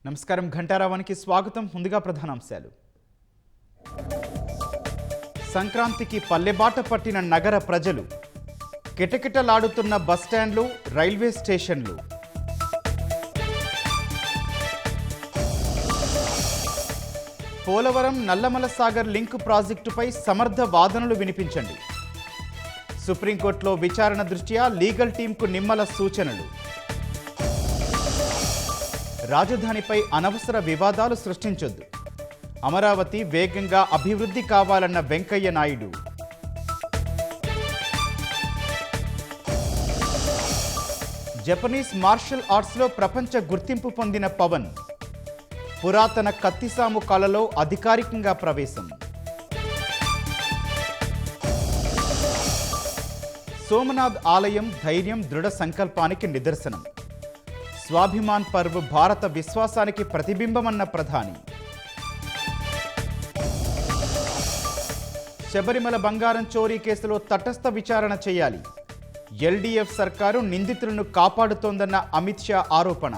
నమస్కారం ఘంటారావానికి స్వాగతం. ముందుగా ప్రధానాంశాలు. సంక్రాంతికి పల్లెబాట పట్టిన నగర ప్రజలు, కిటకిటలాడుతున్న బస్టాండ్లు, రైల్వే స్టేషన్లు. పోలవరం నల్లమల సాగర్ లింక్ ప్రాజెక్టుపై సమర్థ వాదనలు వినిపించండి. సుప్రీంకోర్టులో విచారణ దృష్ట్యా లీగల్ టీంకు నిమ్మల సూచనలు. రాజధానిపై అనవసర వివాదాలు సృష్టించొద్దు, అమరావతి వేగంగా అభివృద్ధి కావాలన్న వెంకయ్య నాయుడు. జపనీస్ మార్షల్ ఆర్ట్స్లో ప్రపంచ గుర్తింపు పొందిన పవన్, పురాతన కత్తిసాము కళలో అధికారికంగా ప్రవేశం. సోమనాథ్ ఆలయం ధైర్యం, దృఢ సంకల్పానికి నిదర్శనం. స్వాభిమాన్ పర్వ్ భారత విశ్వాసానికి ప్రతిబింబమన్న ప్రధాని. శబరిమల బంగారం చోరీ కేసులో తటస్థ విచారణ చేయాలి. ఎల్డీఎఫ్ సర్కారు నిందితులను కాపాడుతోందన్న అమిత్ షా ఆరోపణ.